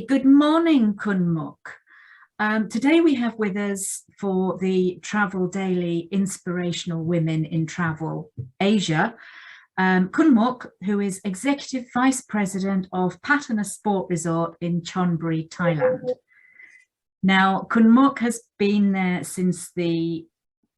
Okay, good morning, Kun Mook. Today we have with us for the Travel Daily Inspirational Women in Travel Asia, Kun Mook, who is Executive Vice President of Pattana Sport Resort in Chonburi, Thailand. Now, Kun Mook has been there since the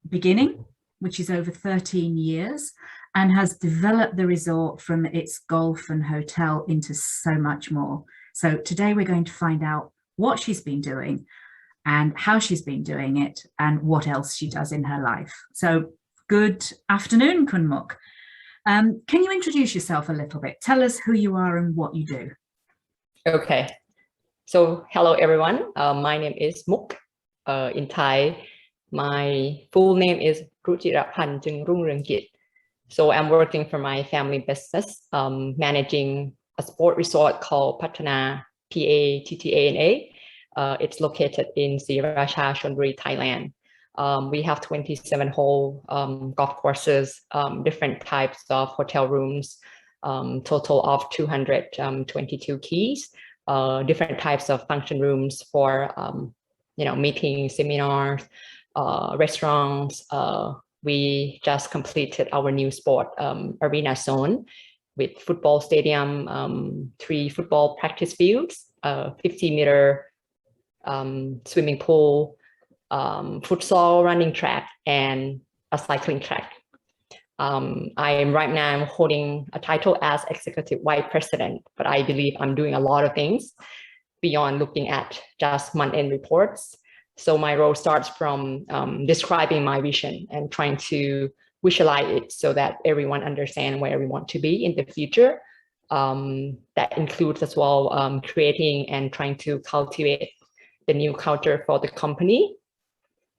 beginning, which is over 13 years, and has developed the resort from its golf and hotel into so much more. So today we're going to find out what she's been doing and how she's been doing it and what else she does in her life. So good afternoon, Kun Mook. Can you introduce yourself a little bit? Tell us who you are and what you do. Okay. So hello, everyone. My name is Mook. In Thai, my full name is Juangroongruangkit. So I'm working for my family business, managing a sport resort called Pattana, Pattana. It's located in Sriracha, Chonburi, Thailand. We have 27 hole golf courses, different types of hotel rooms, total of 222 keys, different types of function rooms for meetings, seminars, restaurants. We just completed our new sport arena zone with football stadium, 3 football practice fields, 50-meter swimming pool, futsal running track, and a cycling track. I am right now holding a title as Executive Vice President, but I believe I'm doing a lot of things beyond looking at just month-end reports. So my role starts from describing my vision and trying to visualize it so that everyone understands where we want to be in the future. That includes as well creating and trying to cultivate the new culture for the company.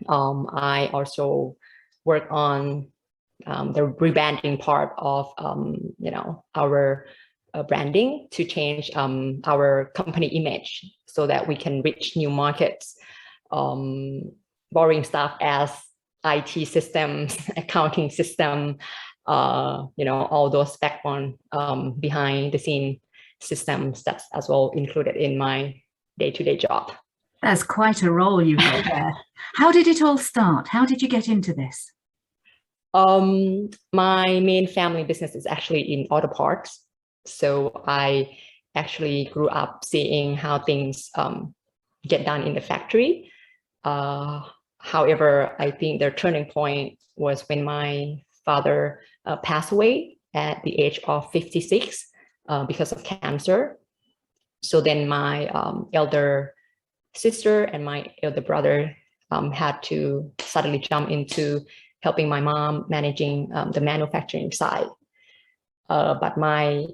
I also work on the rebranding part of our branding to change our company image so that we can reach new markets. Boring stuff as IT systems, accounting system, all those backbone behind the scene systems that's as well included in my day-to-day job. That's quite a role you've got there. How did it all start? How did you get into this? My main family business is actually in auto parts. So I actually grew up seeing how things get done in the factory. However, I think the turning point was when my father passed away at the age of 56 because of cancer. So then my elder sister and my elder brother had to suddenly jump into helping my mom managing the manufacturing side. But my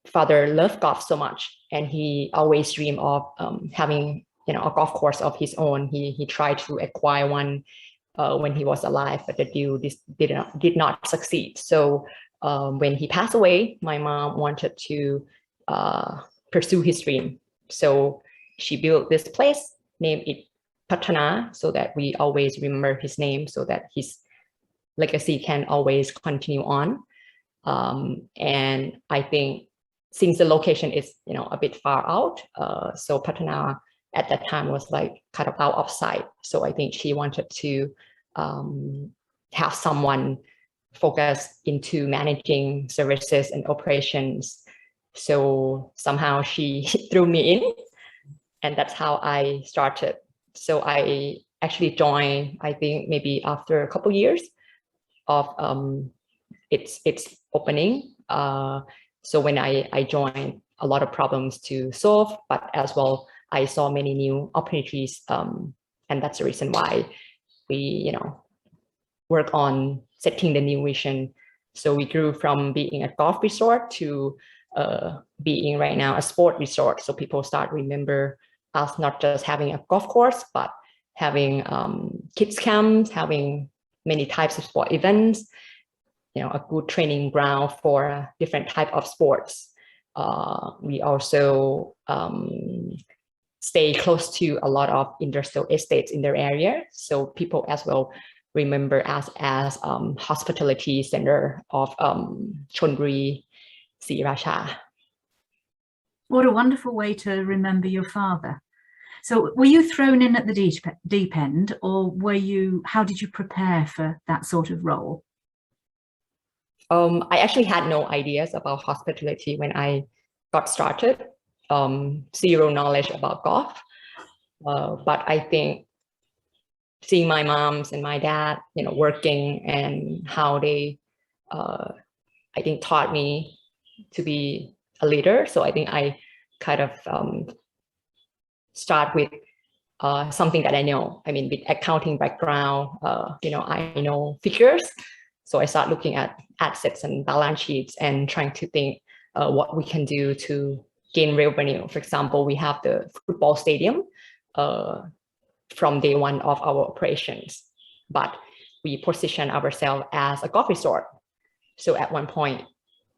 father loved golf so much, and he always dreamed of having a golf course of his own. He tried to acquire one when he was alive, but the deal did not succeed. So when he passed away, my mom wanted to pursue his dream. So she built this place, named it Pattana, so that we always remember his name, so that his legacy can always continue on. And I think since the location is a bit far out, so Pattana at that time was like kind of out of sight. So I think she wanted to have someone focus into managing services and operations. So somehow she threw me in, and that's how I started. So I actually joined, I think maybe after a couple of years of its opening. So when I joined, a lot of problems to solve, but as well, I saw many new opportunities, and that's the reason why we, work on setting the new vision. So we grew from being a golf resort to being right now a sport resort. So people start remember us not just having a golf course, but having kids camps, having many types of sport events, a good training ground for different type of sports. We also stay close to a lot of industrial estates in their area. So people as well remember us as hospitality center of Chonburi, Sriracha. What a wonderful way to remember your father. So were you thrown in at the deep end, or how did you prepare for that sort of role? I actually had no ideas about hospitality when I got started. Zero knowledge about golf. But I think seeing my moms and my dad, working and how they, I think, taught me to be a leader. So I think I kind of start with something that I know. I mean, with accounting background, I know figures. So I start looking at assets and balance sheets and trying to think what we can do to gain revenue. For example, we have the football stadium from day one of our operations, but we position ourselves as a golf resort. So at one point,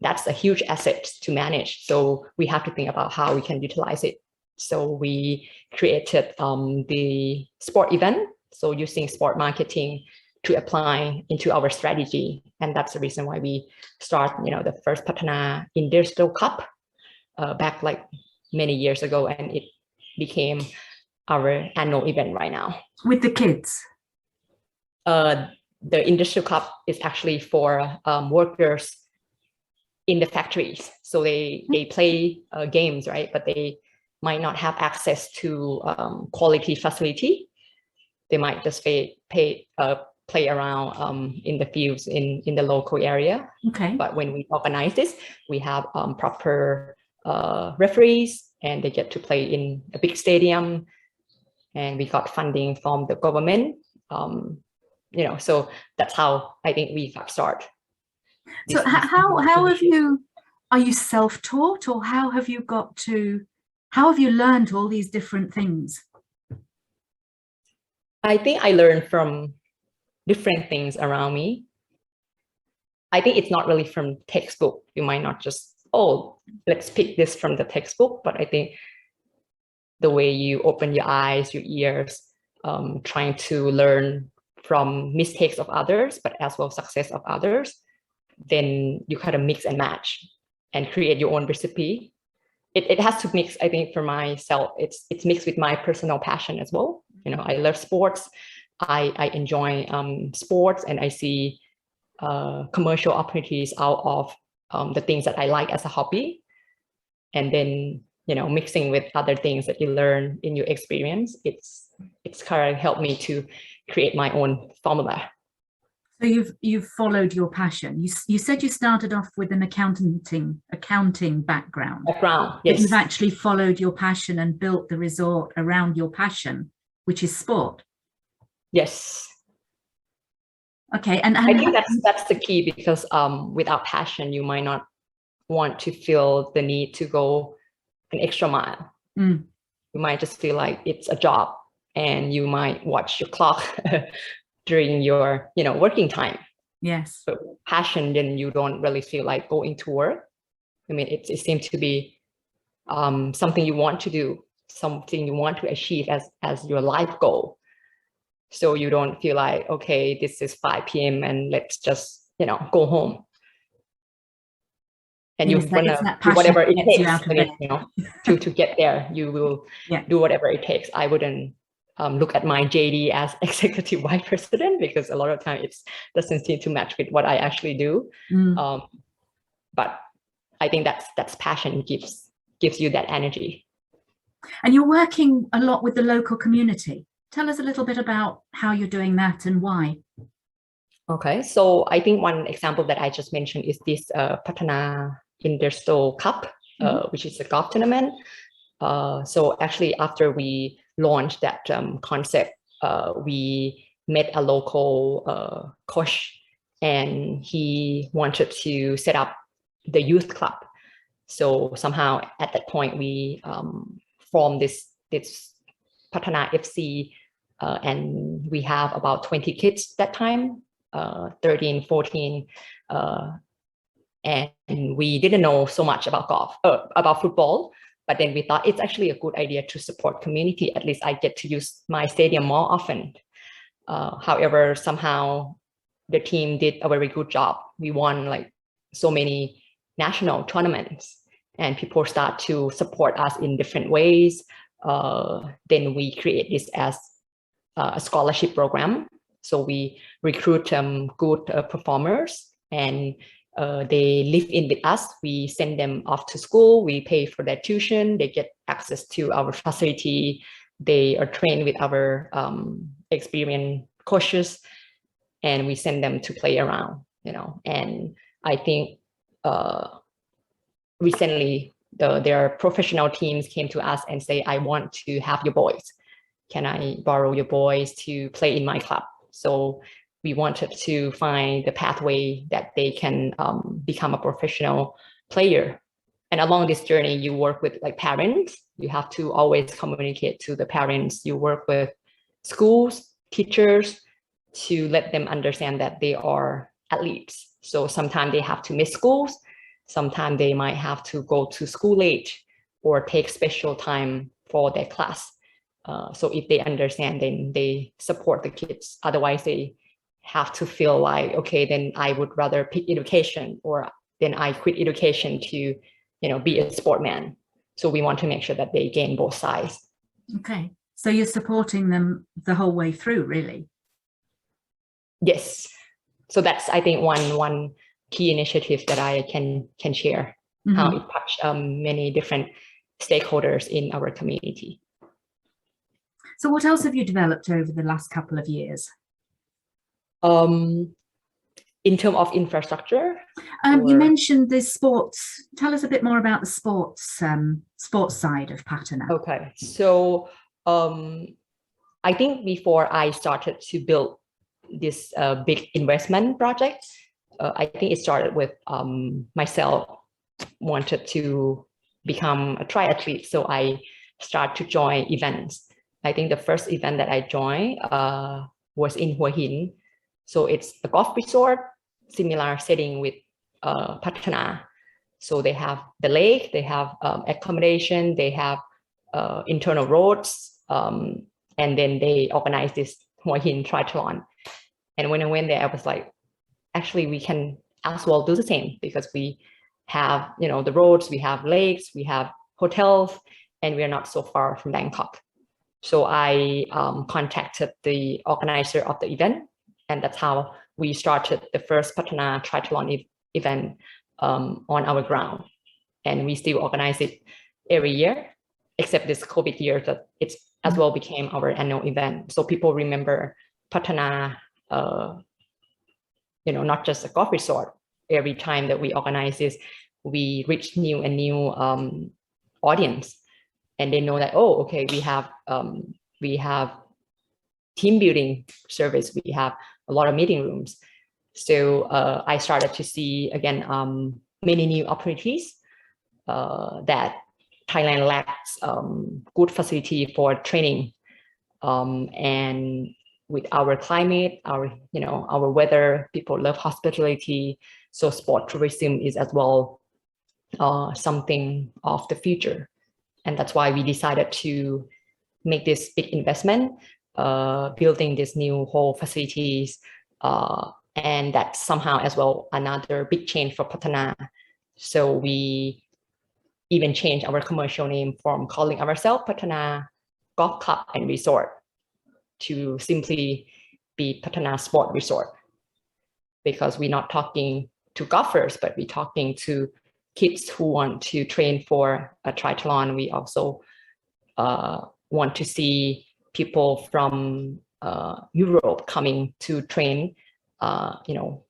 that's a huge asset to manage. So we have to think about how we can utilize it. So we created the sport event. So using sport marketing to apply into our strategy. And that's the reason why we start, the first Pattana Industrial Cup back like many years ago. And it became our annual event right now. With the kids? The Industrial Cup is actually for workers in the factories. So they play games, right? But they might not have access to quality facility. They might just play around in the fields in the local area. Okay. But when we organize this, we have proper referees, and they get to play in a big stadium. And we got funding from the government. So that's how I think we got started. So how have you, are you self-taught, or how have you learned all these different things? I think I learned from different things around me. I think it's not really from textbook. You might not just, let's pick this from the textbook, but I think the way you open your eyes, your ears, trying to learn from mistakes of others, but as well success of others, then you kind of mix and match and create your own recipe. It has to mix, I think, for myself, it's mixed with my personal passion as well. I love sports. I enjoy sports, and I see commercial opportunities out of the things that I like as a hobby. And then, mixing with other things that you learn in your experience, it's kind of helped me to create my own formula. So you've followed your passion. You said you started off with an accounting background. Yes. But you've actually followed your passion and built the resort around your passion, which is sport. Yes. Okay, and I think that's the key, because without passion, you might not want to feel the need to go an extra mile. You might just feel like it's a job, and you might watch your clock during your working time. Yes. But passion, then you don't really feel like going to work. I mean, it seems to be something you want to do, something you want to achieve as your life goal. So you don't feel like, okay, this is 5 p.m. and let's just go home. And you're gonna do whatever it takes to get there. You will do whatever it takes. I wouldn't look at my JD as executive vice president, because a lot of time it doesn't seem to match with what I actually do. But I think that's passion, gives you that energy. And you're working a lot with the local community. Tell us a little bit about how you're doing that and why. Okay, so I think one example that I just mentioned is this Pattana Industrial Cup, which is a golf tournament. So actually, after we launched that concept, we met a local coach, and he wanted to set up the youth club. So somehow at that point, we formed this Pattana FC, and we have about 20 kids that time, 13, 14, and we didn't know so much about golf, about football. But then we thought it's actually a good idea to support community. At least I get to use my stadium more often. However, somehow the team did a very good job. We won like so many national tournaments, and people start to support us in different ways. Then we create this as a scholarship program. So we recruit good performers, and they live in with us. We send them off to school. We pay for their tuition. They get access to our facility. They are trained with our experienced coaches, and we send them to play around, And I think recently their professional teams came to us and say, I want to have your boys. Can I borrow your boys to play in my club? So we wanted to find the pathway that they can become a professional player. And along this journey, you work with parents. You have to always communicate to the parents. You work with schools, teachers, to let them understand that they are athletes. So sometimes they have to miss schools. Sometimes they might have to go to school late or take special time for their class. So if they understand, then they support the kids. Otherwise, they have to feel like, okay, then I would rather pick education, or then I quit education to, be a sportman. So we want to make sure that they gain both sides. Okay. So you're supporting them the whole way through, really? Yes. So that's, I think, one key initiative that I can share, how it touched many different stakeholders in our community. So what else have you developed over the last couple of years? In terms of infrastructure? You mentioned the sports. Tell us a bit more about the sports side of Pattana. Okay. So I think before I started to build this big investment project, I think it started with myself wanted to become a triathlete. So I started to join events. I think the first event that I joined was in Hua Hin. So it's a golf resort, similar setting with Pattana. So they have the lake, they have accommodation, they have internal roads, and then they organize this Hua Hin triathlon. And when I went there, I was like, actually, we can as well do the same, because we have, the roads, we have lakes, we have hotels, and we're not so far from Bangkok. So I contacted the organizer of the event, and that's how we started the first Pattana triathlon event on our ground. And we still organize it every year, except this COVID year that it's as well became our annual event. So people remember Pattana, not just a golf resort. Every time that we organize this, we reach new audience, and they know that, oh, okay, we have team building service, we have a lot of meeting rooms. So I started to see again many new opportunities that Thailand lacks good facility for training, and with our climate, our weather, people love hospitality. So sport tourism is as well something of the future. And that's why we decided to make this big investment, building this new whole facilities. And that's somehow as well another big change for Pattana. So we even changed our commercial name from calling ourselves Pattana Golf Club and Resort to simply be Pattana Sport Resort, because we're not talking to golfers, but we're talking to kids who want to train for a triathlon. We also want to see people from Europe coming to train,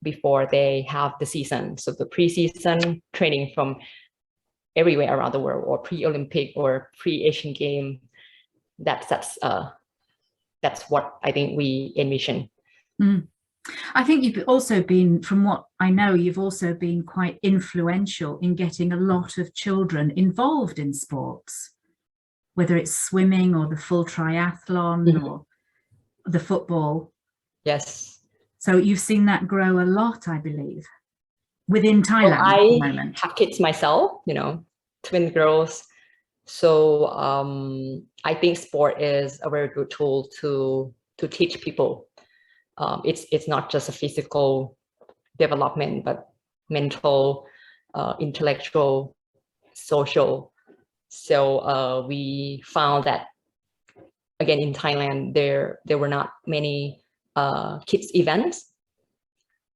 before they have the season. So the pre-season training from everywhere around the world, or pre-Olympic or pre-Asian game. That's what I think we envision. I think you've also been, from what I know, you've also been quite influential in getting a lot of children involved in sports, whether it's swimming or the full triathlon or the football. Yes. So you've seen that grow a lot, I believe, within Thailand at the moment. I have kids myself, twin girls. So I think sport is a very good tool to teach people. It's not just a physical development, but mental, intellectual, social. So we found that, again, in Thailand, there were not many kids events.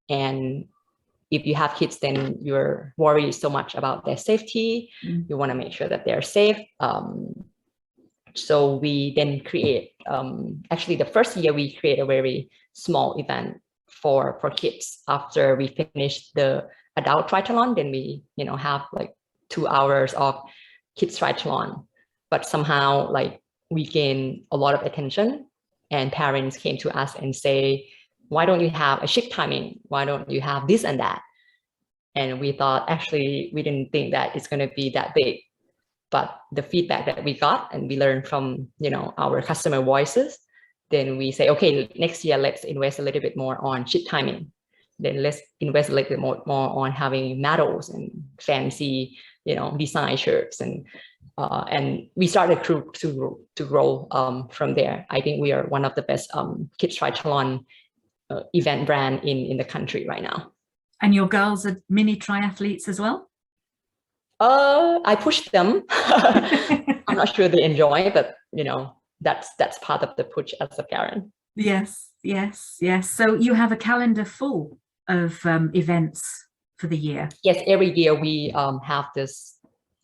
And if you have kids, then you're worried so much about their safety. You want to make sure that they're safe. So we then create, actually the first year we create a very small event for kids. After we finish the adult triathlon, then we, have like 2 hours of kids triathlon. But somehow like we gain a lot of attention, and parents came to us and say, why don't you have a shift timing? Why don't you have this and that? And we thought, actually, we didn't think that it's going to be that big. But the feedback that we got and we learned from, our customer voices, then we say, okay, next year, let's invest a little bit more on shift timing. Then let's invest a little bit more on having medals and fancy, design shirts. And we started to grow from there. I think we are one of the best kids triathlon event brand in the country right now. And your girls are mini triathletes as well? I push them. I'm not sure they enjoy, but that's part of the push as a parent. Yes. So you have a calendar full of events for the year. Yes, every year we have this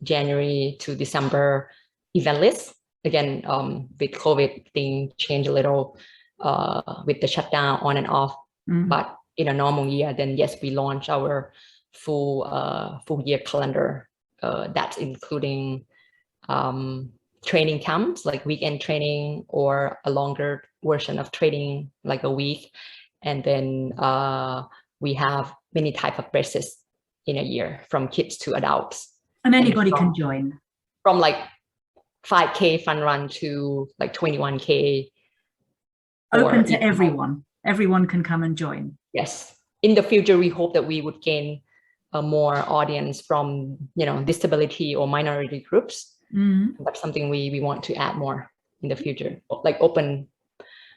January to December event list. Again, with COVID, things change a little with the shutdown on and off. But in a normal year, then yes, we launch our full year calendar. That's including training camps, like weekend training, or a longer version of training, like a week. And then we have many types of races in a year, from kids to adults. And anybody can join. From like 5K fun run to like 21K. Open to everyone. Everyone can come and join. Yes. In the future, we hope that we would gain more audience from, disability or minority groups. That's something we want to add more in the future, like open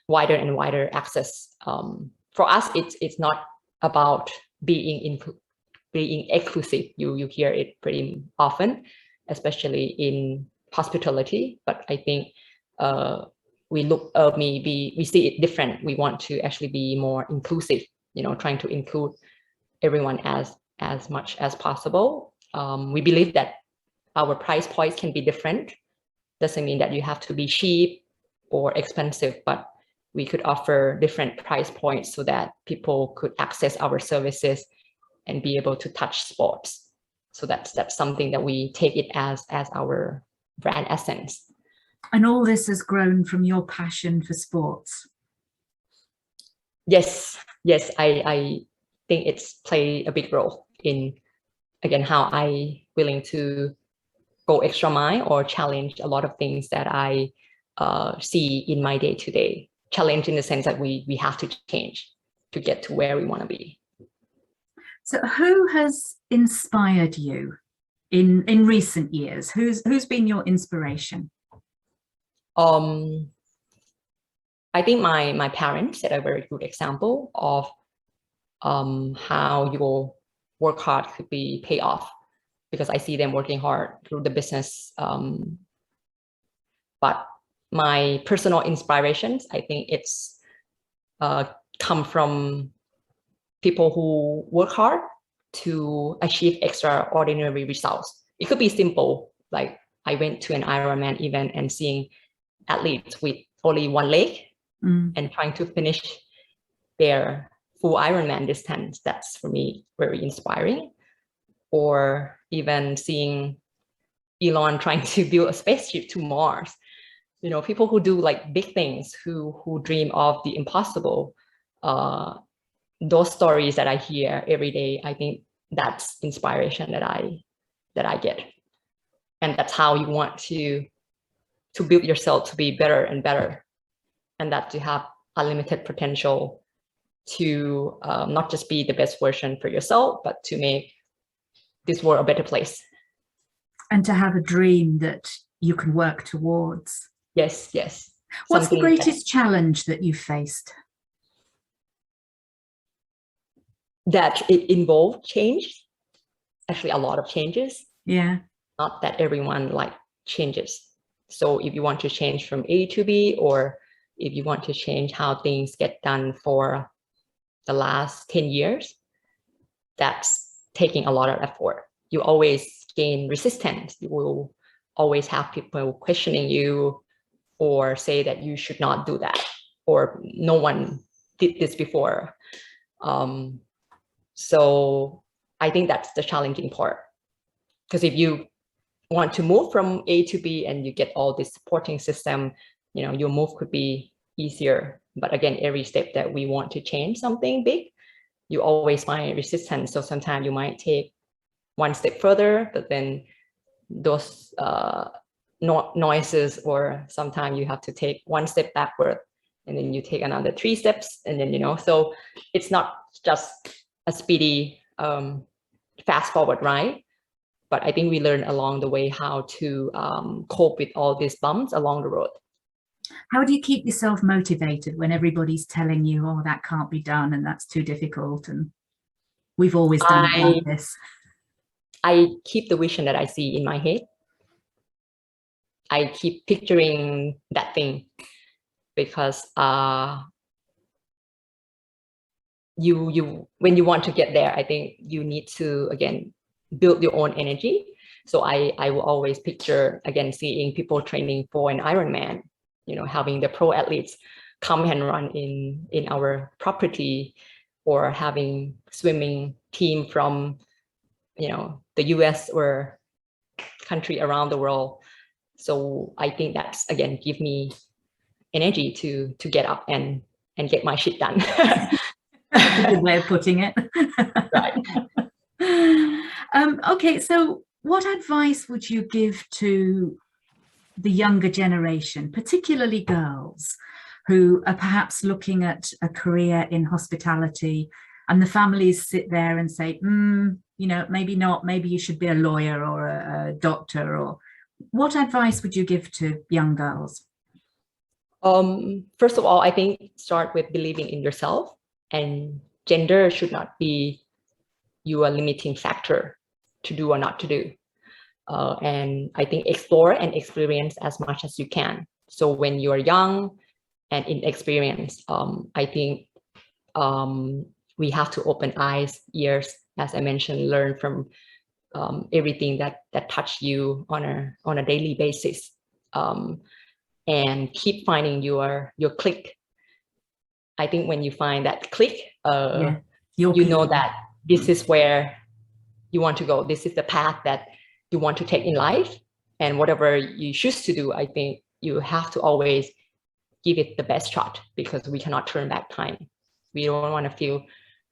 wider and wider access. For us, it's not about being exclusive. You hear it pretty often, especially in hospitality. But I think we see it different. We want to actually be more inclusive, trying to include everyone as much as possible. We believe that our price points can be different. Doesn't mean that you have to be cheap or expensive, but we could offer different price points so that people could access our services and be able to touch sports. So that's something that we take it as our brand essence. And all this has grown from your passion for sports. Yes, I think it's played a big role in, again, how I willing to go extra mile or challenge a lot of things that I see in my day-to-day. Challenge in the sense that we have to change to get to where we want to be. So who has inspired you in recent years? Who's been your inspiration? I think my parents set a very good example of how your work hard could be paid off, because I see them working hard through the business. But my personal inspirations, I think it's come from people who work hard to achieve extraordinary results. It could be simple, like I went to an Ironman event and seeing athletes with only one leg and trying to finish their full Ironman distance. That's for me very inspiring. Or even seeing Elon trying to build a spaceship to Mars. People who do like big things, who dream of the impossible. Those stories that I hear every day, I think that's inspiration that I get. And that's how you want to build yourself to be better and better, and that to have unlimited potential to not just be the best version for yourself, but to make this world a better place. And to have a dream that you can work towards. Yes. What's the greatest challenge that you faced? That it involved change, actually a lot of changes. Yeah. not that everyone like changes. So if you want to change from A to B, or if you want to change how things get done for the last 10 years, that's taking a lot of effort. You always gain resistance. You will always have people questioning you or say that you should not do that, or no one did this before. So I think that's the challenging part. Because if you want to move from A to B and you get all this supporting system, your move could be easier. But again, every step that we want to change something big, you always find resistance. So sometimes you might take one step further, but then those noises, or sometimes you have to take one step backward and then you take another 3 steps, and then so it's not just a speedy fast forward, right? But I think we learn along the way how to cope with all these bumps along the road. How do you keep yourself motivated when everybody's telling you, oh, that can't be done and that's too difficult and we've always done it like this? I keep the vision that I see in my head. I keep picturing that thing, because you when you want to get there, I think you need to again build your own energy. So I will always picture again seeing people training for an Ironman, having the pro athletes come and run in our property, or having swimming team from the US or country around the world. So I think that's again give me energy to get up and get my shit done. That's a good way of putting it. Right. Okay, so what advice would you give to the younger generation, particularly girls, who are perhaps looking at a career in hospitality, and the families sit there and say, maybe not, maybe you should be a lawyer or a doctor? Or what advice would you give to young girls? First of all, I think start with believing in yourself, and gender should not be your limiting factor to do or not to do. And I think explore and experience as much as you can. So when you're young and inexperienced, I think we have to open eyes, ears, as I mentioned, learn from everything that touch you on a daily basis, and keep finding your click. I think when you find that click, you know that this is where you want to go. This is the path that you want to take in life. And whatever you choose to do, I think you have to always give it the best shot, because we cannot turn back time. We don't want to feel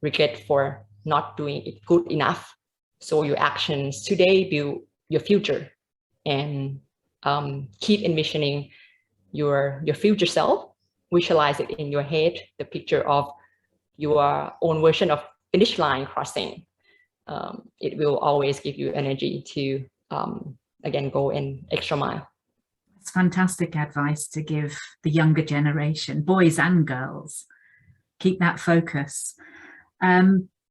regret for not doing it good enough. So your actions today build your future, and keep envisioning your future self. Visualize it in your head, the picture of your own version of finish line crossing. It will always give you energy to again go an extra mile. It's fantastic advice to give the younger generation, boys and girls. Keep that focus.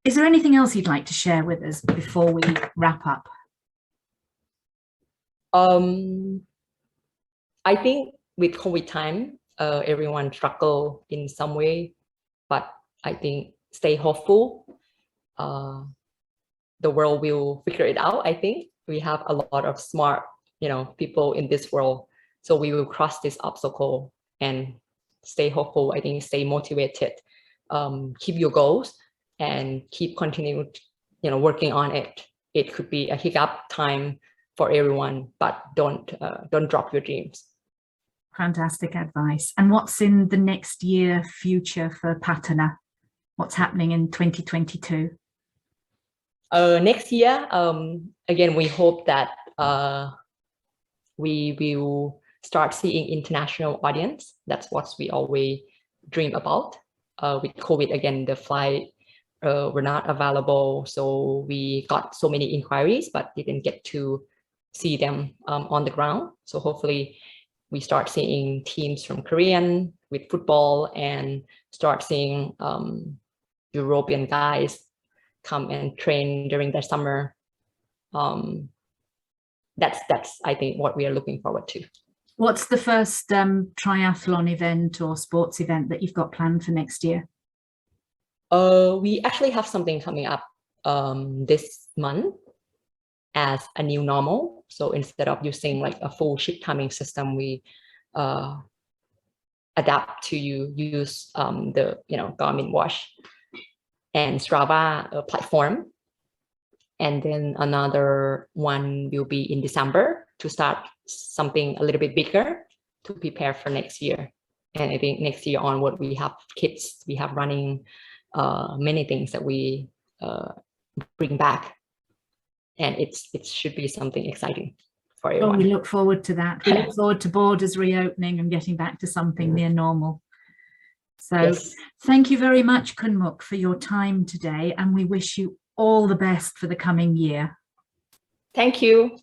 Is there anything else you'd like to share with us before we wrap up? I think with COVID time, everyone struggle in some way, but I think stay hopeful. The world will figure it out. I think we have a lot of smart, people in this world, so we will cross this obstacle and stay hopeful. I think stay motivated, keep your goals, and keep continuing, working on it. It could be a hiccup time for everyone, but don't drop your dreams. Fantastic advice. And what's in the next year future for Pattana? What's happening in 2022? Next year, again, we hope that we will start seeing international audience. That's what we always dream about. With COVID, again, the flight were not available, so we got so many inquiries, but didn't get to see them on the ground. So hopefully we start seeing teams from Korean with football, and start seeing European guys come and train during the summer. that's I think what we are looking forward to. What's the first triathlon event or sports event that you've got planned for next year? We actually have something coming up this month as a new normal. So instead of using like a full ship timing system, we adapt to use the Garmin watch and Strava platform. And then another one will be in December to start something a little bit bigger to prepare for next year. And I think next year onward, we have kids, we have running, many things that we bring back. And it should be something exciting for everyone. Well, we look forward to that. We look forward to borders reopening and getting back to something near normal. So yes. Thank you very much, Khun Mook, for your time today. And we wish you all the best for the coming year. Thank you.